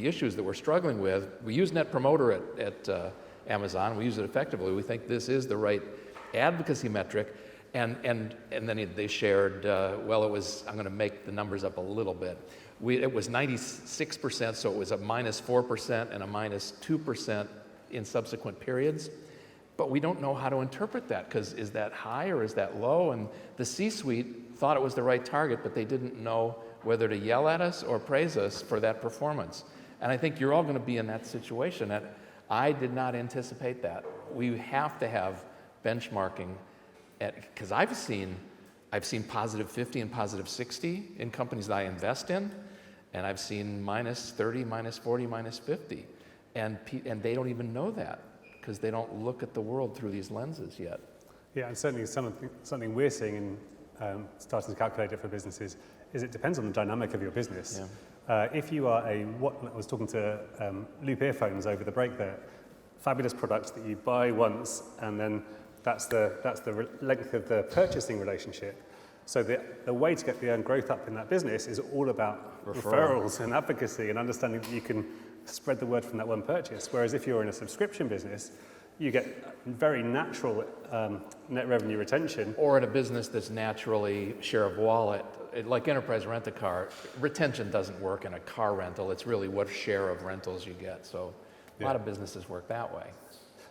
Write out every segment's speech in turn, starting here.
issues that we're struggling with. We use Net Promoter at Amazon. We use it effectively. We think this is the right advocacy metric. And then they shared, well, it was, I'm going to make the numbers up a little bit. It was 96%, so it was a -4% and a -2% in subsequent periods. But we don't know how to interpret that, because is that high or is that low? And the C-suite thought it was the right target, but they didn't know whether to yell at us or praise us for that performance. And I think you're all going to be in that situation. And I did not anticipate that. We have to have benchmarking, because I've seen +50 and +60 in companies that I invest in, and I've seen -30, -40, -50, and they don't even know that because they don't look at the world through these lenses yet. Yeah, and certainly something we're seeing in starting to calculate it for businesses is it depends on the dynamic of your business. Yeah. If you are I was talking to Loop earphones over the break there, fabulous products that you buy once and then that's the length of the purchasing relationship. So the way to get the earned growth up in that business is all about referrals and advocacy and understanding that you can spread the word from that one purchase. Whereas if you're in a subscription business, you get very natural net revenue retention. Or in a business that's naturally share of wallet, like enterprise rent-a-car, retention doesn't work in a car rental. It's really what share of rentals you get. So a lot of businesses work that way.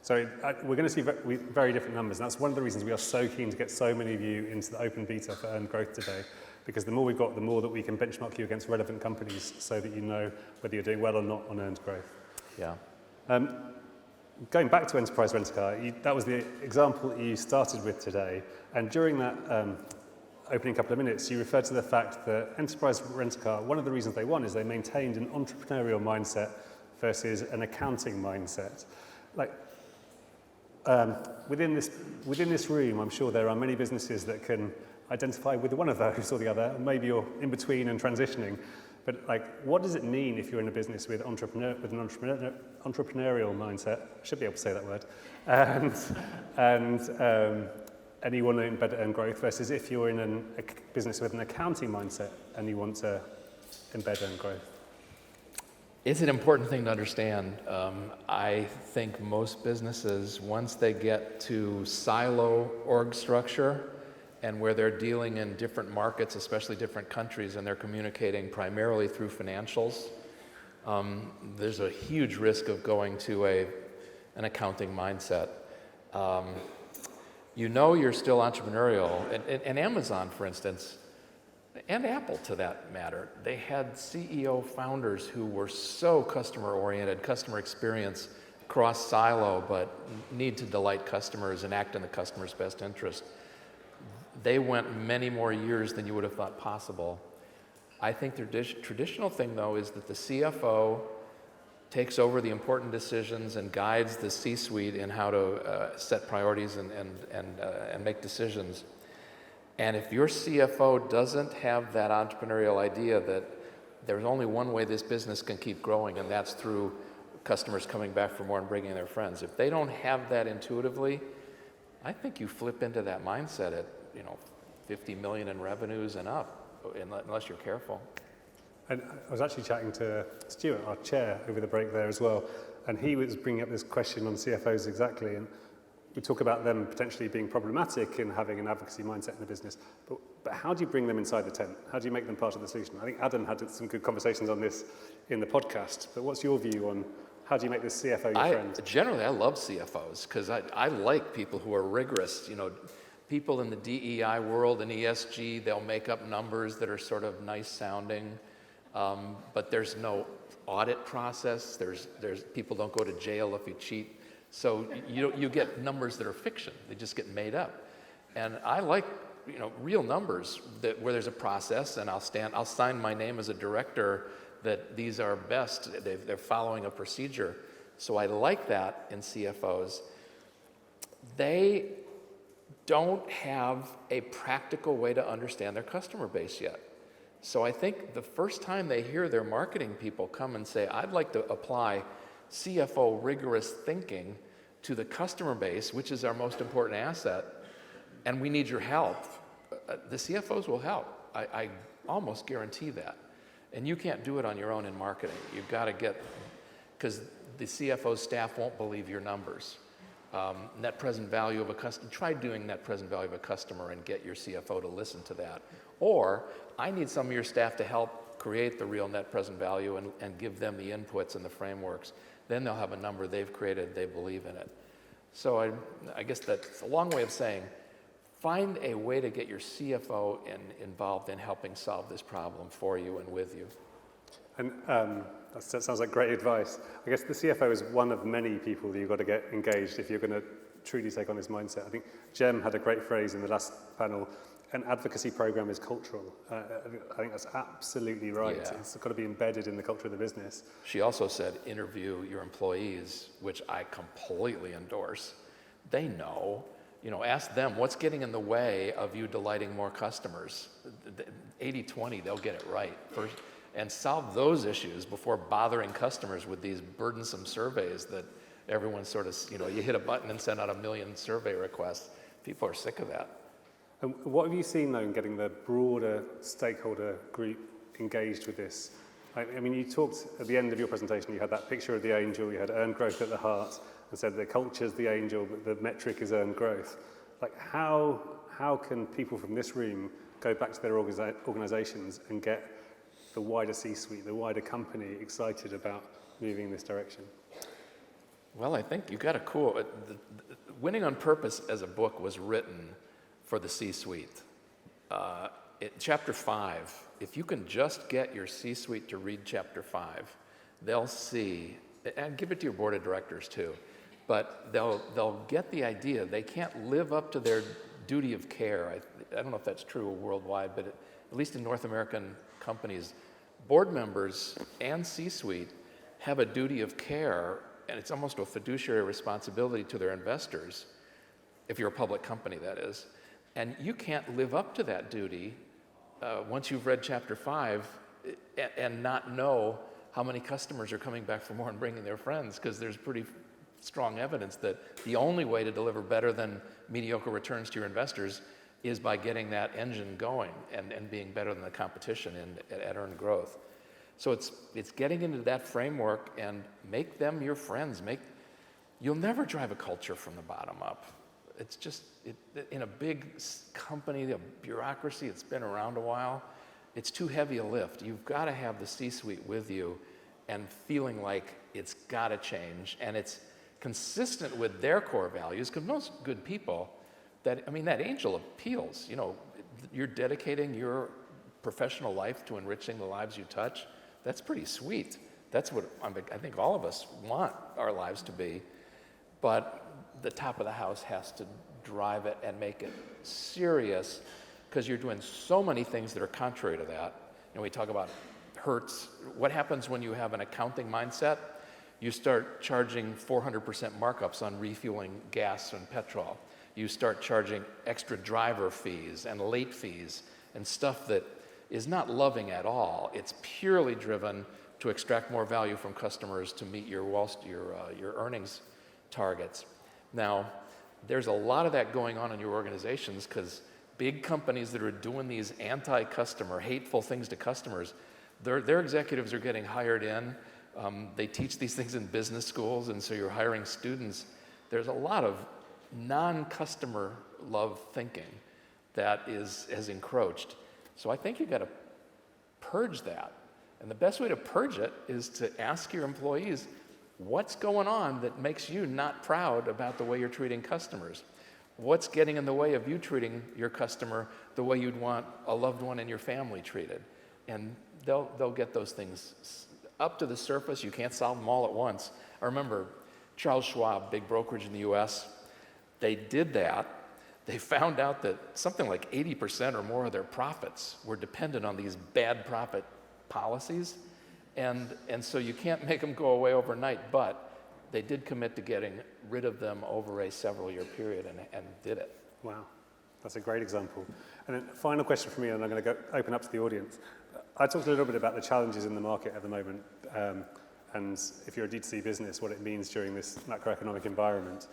So we're going to see very different numbers. And that's one of the reasons we are so keen to get so many of you into the open beta for earned growth today. Because the more we've got, the more that we can benchmark you against relevant companies so that you know whether you're doing well or not on earned growth. Yeah. Going back to enterprise rent-a-car, that was the example that you started with today. And during that opening couple of minutes, you referred to the fact that enterprise rent-a-car, one of the reasons they won is they maintained an entrepreneurial mindset versus an accounting mindset. Like, within this room, I'm sure there are many businesses that can identify with one of those or the other. Maybe you're in between and transitioning. But like, what does it mean if you're in a business with an entrepreneurial mindset? I should be able to say that word. And you want to embed earned growth versus if you're in a business with an accounting mindset and you want to embed earned growth? It's an important thing to understand. I think most businesses, once they get to silo org structure and where they're dealing in different markets, especially different countries, and they're communicating primarily through financials, there's a huge risk of going to an accounting mindset. You know you're still entrepreneurial. And Amazon, for instance, and Apple to that matter, they had CEO founders who were so customer-oriented, customer experience, cross-silo, but need to delight customers and act in the customer's best interest. They went many more years than you would have thought possible. I think the traditional thing, though, is that the CFO takes over the important decisions and guides the C-suite in how to set priorities and make decisions. And if your CFO doesn't have that entrepreneurial idea that there's only one way this business can keep growing, and that's through customers coming back for more and bringing their friends. If they don't have that intuitively, I think you flip into that mindset at 50 million in revenues and up, unless you're careful. And I was actually chatting to Stuart, our chair, over the break there as well, and he was bringing up this question on CFOs exactly, and we talk about them potentially being problematic in having an advocacy mindset in the business, but how do you bring them inside the tent? How do you make them part of the solution? I think Adam had some good conversations on this in the podcast, but what's your view on how do you make this CFO your friend? Generally, I love CFOs because I like people who are rigorous. People in the DEI world and ESG, they'll make up numbers that are sort of nice sounding, but there's no audit process. There's people don't go to jail if you cheat. So you get numbers that are fiction. They just get made up. And I like real numbers where there's a process, and I'll sign my name as a director that these are best. They're following a procedure. So I like that in CFOs. They don't have a practical way to understand their customer base yet. So I think the first time they hear their marketing people come and say, I'd like to apply CFO rigorous thinking to the customer base, which is our most important asset, and we need your help, the CFOs will help. I almost guarantee that. And you can't do it on your own in marketing. You've got to get, because the CFO's staff won't believe your numbers. Net present value of a customer, try doing net present value of a customer and get your CFO to listen to that. Or I need some of your staff to help create the real net present value and give them the inputs and the frameworks. Then they'll have a number they've created, they believe in it. So I guess that's a long way of saying, find a way to get your CFO involved in helping solve this problem for you and with you. And that sounds like great advice. I guess the CFO is one of many people that you've got to get engaged if you're going to truly take on this mindset. I think Jem had a great phrase in the last panel, an advocacy program is cultural. I think that's absolutely right. Yeah. It's got to be embedded in the culture of the business. She also said, interview your employees, which I completely endorse. They know. Ask them what's getting in the way of you delighting more customers. 80-20, they'll get it right first, and solve those issues before bothering customers with these burdensome surveys that everyone sort of, you hit a button and send out 1 million survey requests. People are sick of that. And what have you seen, though, in getting the broader stakeholder group engaged with this? I mean, you talked at the end of your presentation, you had that picture of the angel, you had earned growth at the heart, and said the culture's the angel, but the metric is earned growth. Like, how can people from this room go back to their organizations and get the wider C-suite, the wider company excited about moving in this direction? Well, I think you got a cool. Winning on Purpose as a book was written for the C-suite. Chapter 5, if you can just get your C-suite to read Chapter 5, they'll see, and give it to your board of directors too, but they'll get the idea. They can't live up to their duty of care. I don't know if that's true worldwide, but at least in North American companies, board members and C-suite have a duty of care, and it's almost a fiduciary responsibility to their investors, if you're a public company, that is. And you can't live up to that duty once you've read Chapter 5 and not know how many customers are coming back for more and bringing their friends, because there's pretty strong evidence that the only way to deliver better than mediocre returns to your investors is by getting that engine going and being better than the competition at earned growth. So it's getting into that framework and make them your friends. You'll never drive a culture from the bottom up. It's just, in a big company, the bureaucracy, it's been around a while, it's too heavy a lift. You've got to have the C-suite with you and feeling like it's got to change, and it's consistent with their core values, because most good people, that angel appeals. You're dedicating your professional life to enriching the lives you touch. That's pretty sweet. That's what I think all of us want our lives to be, but the top of the house has to drive it and make it serious, because you're doing so many things that are contrary to that. We talk about Hertz. What happens when you have an accounting mindset? You start charging 400% markups on refueling gas and petrol. You start charging extra driver fees and late fees and stuff that is not loving at all. It's purely driven to extract more value from customers to meet your earnings targets. Now, there's a lot of that going on in your organizations, because big companies that are doing these anti-customer, hateful things to customers, their executives are getting hired in. They teach these things in business schools, and so you're hiring students. There's a lot of non-customer love thinking that has encroached. So I think you've got to purge that. And the best way to purge it is to ask your employees, what's going on that makes you not proud about the way you're treating customers? What's getting in the way of you treating your customer the way you'd want a loved one in your family treated? And they'll get those things up to the surface. You can't solve them all at once. I remember Charles Schwab, big brokerage in the US, they did that. They found out that something like 80% or more of their profits were dependent on these bad profit policies. And so you can't make them go away overnight, but they did commit to getting rid of them over a several-year period and did it. Wow, that's a great example. And then final question for me, and I'm going to open up to the audience. I talked a little bit about the challenges in the market at the moment, and if you're a D2C business, what it means during this macroeconomic environment.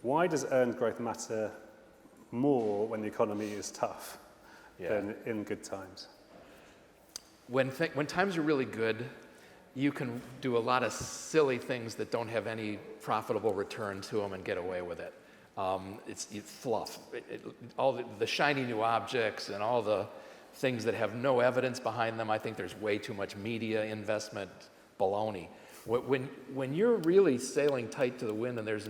Why does earned growth matter more when the economy is tough than in good times? when times are really good, you can do a lot of silly things that don't have any profitable return to them and get away with it. It's fluff. All the shiny new objects and all the things that have no evidence behind them. I think there's way too much media investment, baloney. When you're really sailing tight to the wind and there's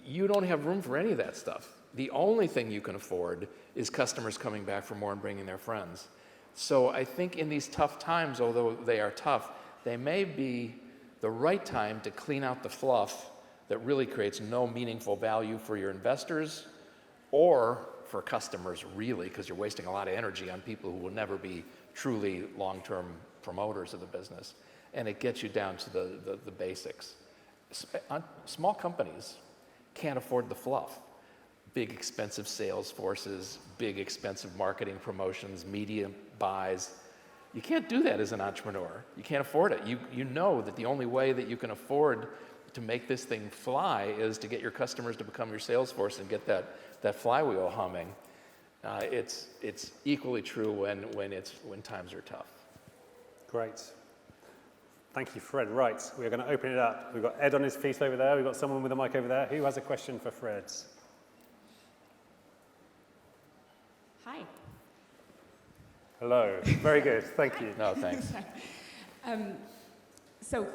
you don't have room for any of that stuff. The only thing you can afford is customers coming back for more and bringing their friends. So I think in these tough times, although they are tough, they may be the right time to clean out the fluff that really creates no meaningful value for your investors or for customers, really, because you're wasting a lot of energy on people who will never be truly long-term promoters of the business. And it gets you down to the basics. Small companies can't afford the fluff. Big expensive sales forces, big expensive marketing promotions, media buys. You can't do that as an entrepreneur. You can't afford it. You know that the only way that you can afford to make this thing fly is to get your customers to become your sales force and get that flywheel humming. It's equally true when times are tough. Great. Thank you, Fred. Right, we're going to open it up. We've got Ed on his feet over there. We've got someone with a mic over there. Who has a question for Fred? Hi. Hello. Very good. Thank you. No, thanks. So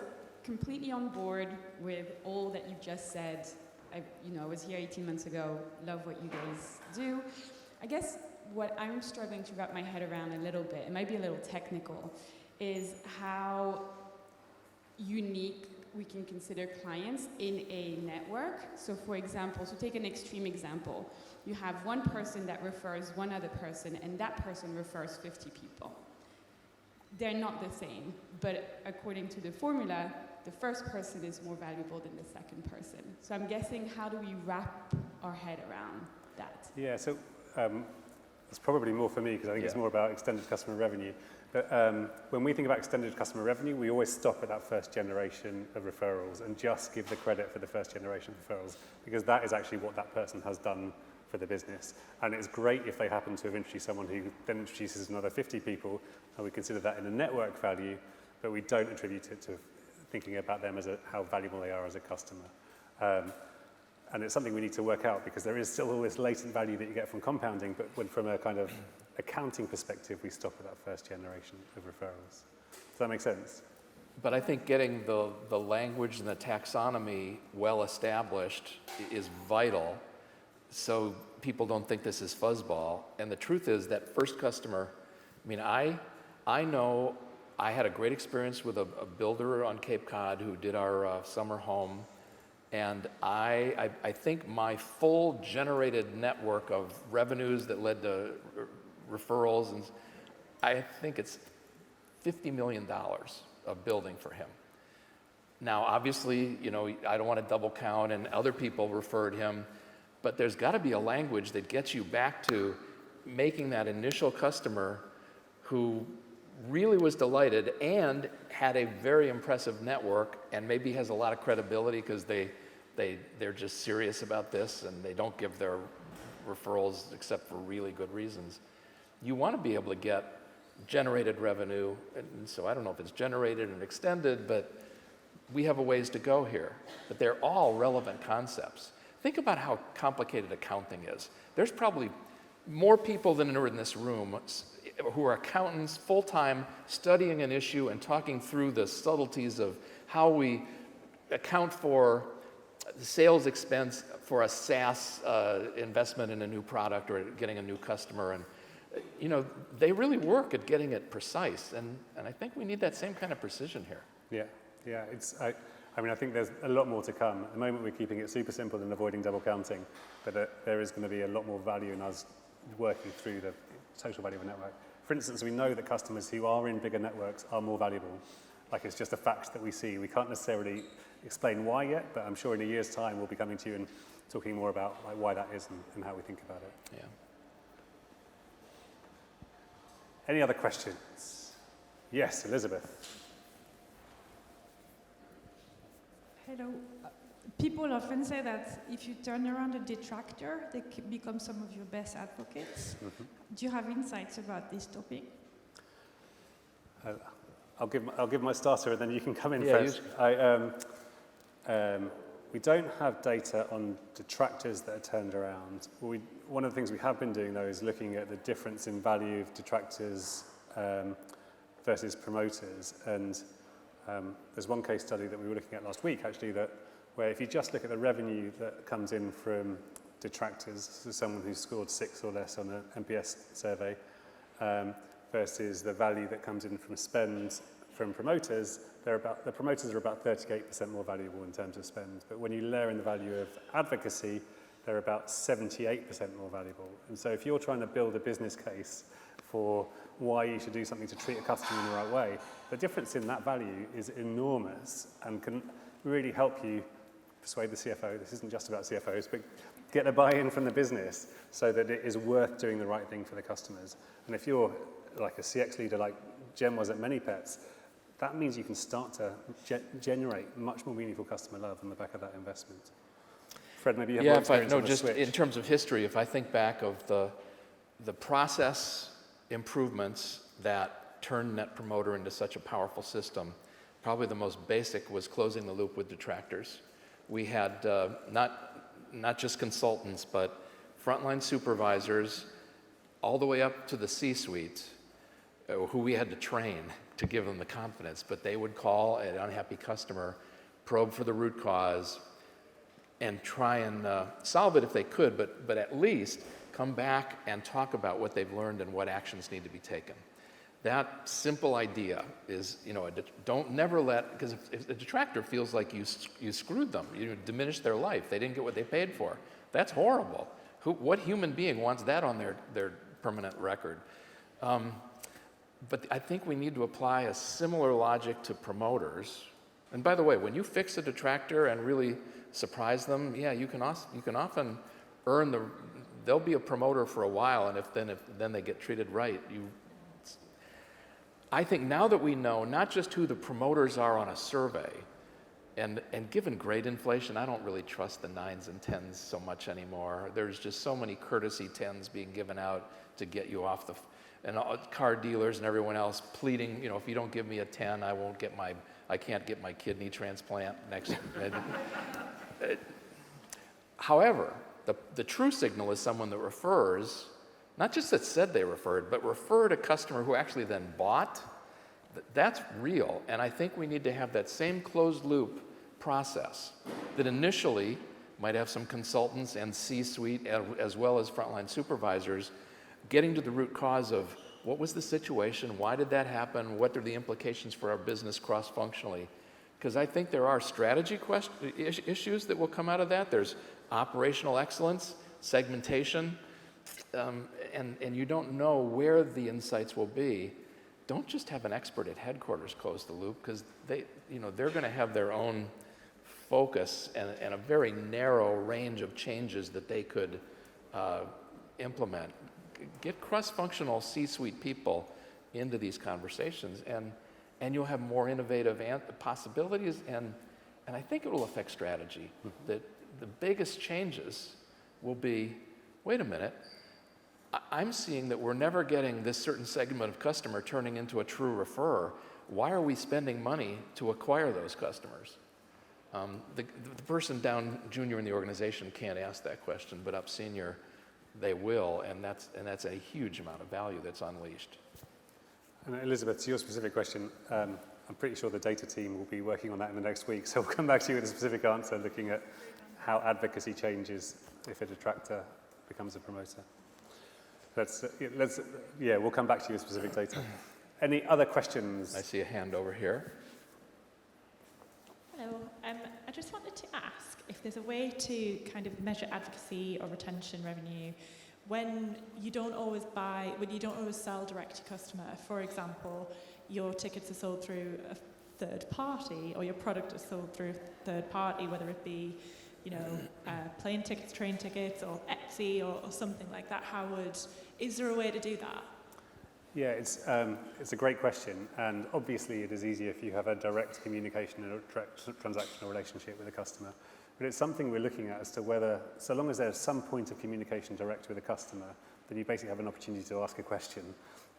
completely on board with all that you just said. I was here 18 months ago. Love what you guys do. I guess what I'm struggling to wrap my head around a little bit, it might be a little technical, is how unique we can consider clients in a network. So for example, to take an extreme example, you have one person that refers one other person, and that person refers 50 people. They're not the same, but according to the formula, the first person is more valuable than the second person. So I'm guessing, how do we wrap our head around that? Yeah, so it's probably more for me because I think it's more about extended customer revenue. But when we think about extended customer revenue, we always stop at that first generation of referrals and just give the credit for the first generation of referrals, because that is actually what that person has done for the business. And it's great if they happen to have introduced someone who then introduces another 50 people, and we consider that in a network value, but we don't attribute it to thinking about them as how valuable they are as a customer. And it's something we need to work out, because there is still all this latent value that you get from compounding, but when from a kind of accounting perspective, we stop at that first generation of referrals. Does that make sense? But I think getting the language and the taxonomy well established is vital, so people don't think this is fuzzball. And the truth is that first customer, I know I had a great experience with a builder on Cape Cod who did our summer home. And I think my full generated network of revenues that led to referrals, and I think it's $50 million of building for him. Now, obviously, I don't want to double count, and other people referred him, but there's got to be a language that gets you back to making that initial customer who really was delighted and had a very impressive network and maybe has a lot of credibility because they're just serious about this and they don't give their referrals except for really good reasons. You want to be able to get generated revenue, and so I don't know if it's generated and extended, but we have a ways to go here. But they're all relevant concepts. Think about how complicated accounting is. There's probably more people than are in this room who are accountants full-time studying an issue and talking through the subtleties of how we account for the sales expense for a SaaS investment in a new product or getting a new customer. And they really work at getting it precise. And I think we need that same kind of precision here. Yeah. I think there's a lot more to come. At the moment, we're keeping it super simple and avoiding double counting, but there is going to be a lot more value in us working through the total value of a network. For instance, we know that customers who are in bigger networks are more valuable. Like, it's just a fact that we see. We can't necessarily explain why yet, but I'm sure in a year's time we'll be coming to you and talking more about why that is and how we think about it. Yeah. Any other questions? Yes, Elizabeth. Hello. People often say that if you turn around a detractor, they become some of your best advocates. Mm-hmm. Do you have insights about this topic? I'll give my starter and then you can come in Yeah, first. We don't have data on detractors that are turned around. One of the things we have been doing though is looking at the difference in value of detractors versus promoters. And there's one case study that we were looking at last week actually where if you just look at the revenue that comes in from detractors, so someone who's scored 6 or less on an NPS survey, versus the value that comes in from spend from promoters, the promoters are about 38% more valuable in terms of spend. But when you layer in the value of advocacy, they're about 78% more valuable. And so if you're trying to build a business case for why you should do something to treat a customer in the right way, the difference in that value is enormous and can really help you persuade the CFO. This isn't just about CFOs, but get a buy-in from the business so that it is worth doing the right thing for the customers. And if you're like a CX leader like Jen was at ManyPets, that means you can start to generate much more meaningful customer love on the back of that investment. Fred, maybe you have more experience on the switch. In terms of history, if I think back of the process improvements that turned Net Promoter into such a powerful system, probably the most basic was closing the loop with detractors. We had not just consultants, but frontline supervisors all the way up to the C-suite who we had to train to give them the confidence, but they would call an unhappy customer, probe for the root cause, and try and solve it if they could, but at least come back and talk about what they've learned and what actions need to be taken. That simple idea is, never let, because if a detractor feels like you screwed them, you diminished their life, they didn't get what they paid for, that's horrible. What human being wants that on their permanent record? But I think we need to apply a similar logic to promoters. And by the way, when you fix a detractor and really surprise them, yeah, you can often earn they'll be a promoter for a while, and if then they get treated right, I think now that we know not just who the promoters are on a survey, and given grade inflation, I don't really trust the 9s and 10s so much anymore. There's just so many courtesy 10s being given out to get you off and car dealers and everyone else pleading, if you don't give me a 10, I can't get my kidney transplant next. However, the true signal is someone that refers, not just that said they referred, but referred a customer who actually then bought. That's real, and I think we need to have that same closed loop process that initially might have some consultants and C-suite as well as frontline supervisors getting to the root cause of what was the situation, why did that happen, what are the implications for our business cross-functionally. Because I think there are strategy issues that will come out of that. There's operational excellence, segmentation, and you don't know where the insights will be. Don't just have an expert at headquarters close the loop, because they're going to have their own focus and a very narrow range of changes that they could implement. Get cross-functional C-suite people into these conversations, and you'll have more innovative possibilities, and I think it will affect strategy. That the biggest changes will be, wait a minute, I'm seeing that we're never getting this certain segment of customer turning into a true referrer. Why are we spending money to acquire those customers? The person down junior in the organization can't ask that question, but up senior, they will, and that's a huge amount of value that's unleashed. And Elizabeth, to your specific question, I'm pretty sure the data team will be working on that in the next week, so we'll come back to you with a specific answer looking at how advocacy changes if a detractor becomes a promoter. We'll come back to you with specific data. Any other questions? I see a hand over here. Hello. I just wanted to ask if there's a way to kind of measure advocacy or retention revenue when you don't always sell direct to customer. For example, your tickets are sold through a third party, or your product is sold through a third party, whether it be plane tickets, train tickets, or Etsy, or something like that. Is there a way to do that? Yeah, it's a great question, and obviously it is easier if you have a direct communication and a direct transactional relationship with a customer. But it's something we're looking at as to whether, so long as there's some point of communication direct with a customer, then you basically have an opportunity to ask a question.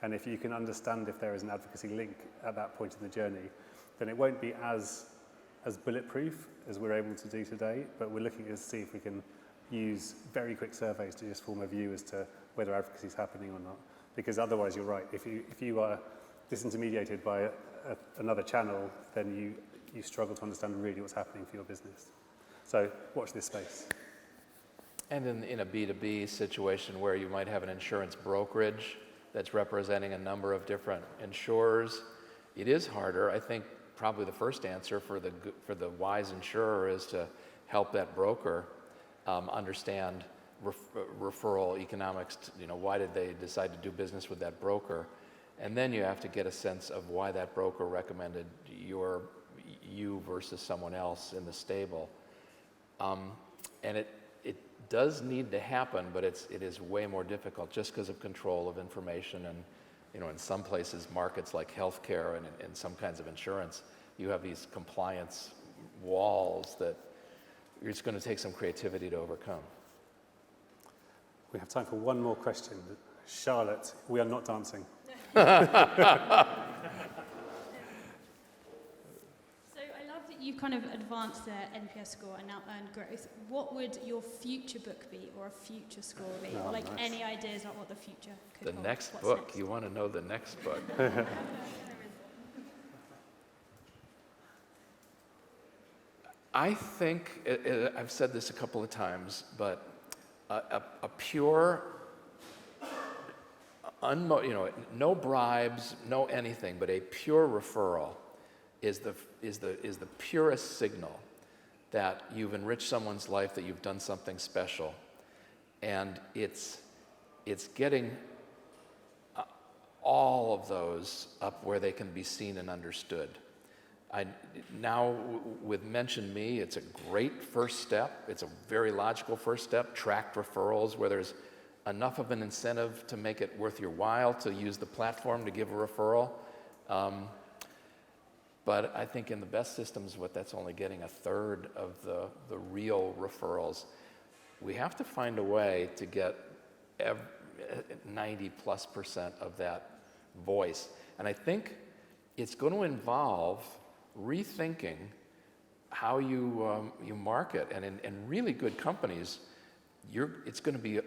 And if you can understand if there is an advocacy link at that point in the journey, then it won't be as bulletproof as we're able to do today, but we're looking to see if we can use very quick surveys to just form a view as to whether advocacy is happening or not. Because otherwise, you're right. If you are disintermediated by another channel, then you struggle to understand really what's happening for your business. So watch this space. And in a B2B situation where you might have an insurance brokerage that's representing a number of different insurers, it is harder. I think probably the first answer for the wise insurer is to help that broker understand referral economics. Why did they decide to do business with that broker? And then you have to get a sense of why that broker recommended you versus someone else in the stable. And it does need to happen, but it is way more difficult just because of control of information. And in some places, markets like healthcare and in some kinds of insurance, you have these compliance walls that it's going to take some creativity to overcome. We have time for one more question. Charlotte, we are not dancing. So I love that you've kind of advanced the NPS score and now earned growth. What would your future book be, or a future score be? Oh, or like nice. any ideas about what the future could The hold? next What's book, next? you want to know the next book. I think, I've said this a couple of times, but a pure, no bribes, no anything, but a pure referral is the purest signal that you've enriched someone's life, that you've done something special, and it's getting all of those up where they can be seen and understood. Now, with Mention Me, it's a great first step. It's a very logical first step. Tracked referrals, where there's enough of an incentive to make it worth your while to use the platform to give a referral. But I think in the best systems, that's only getting a third of the real referrals. We have to find a way to get 90+% of that voice. And I think it's going to involve rethinking how you market. And in really good companies, it's going to be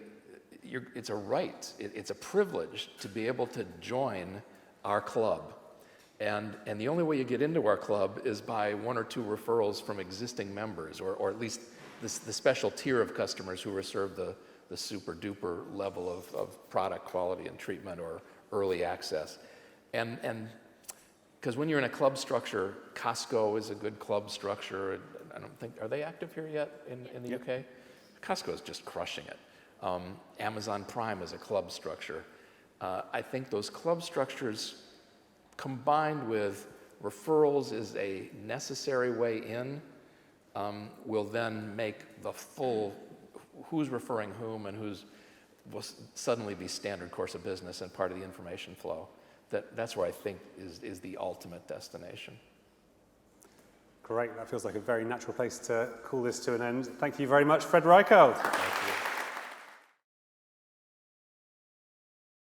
it's a right, it's a privilege to be able to join our club. And the only way you get into our club is by 1 or 2 referrals from existing members, or at least the special tier of customers who reserve the super duper level of product quality and treatment or early access. And because when you're in a club structure, Costco is a good club structure. I don't think, are they active here yet in the UK? Costco is just crushing it. Amazon Prime is a club structure. I think those club structures combined with referrals is a necessary way in, will then make the full who's referring whom and will suddenly be standard course of business and part of the information flow. That's where I think is the ultimate destination. Great, that feels like a very natural place to call this to an end. Thank you very much, Fred Reichheld. Thank you.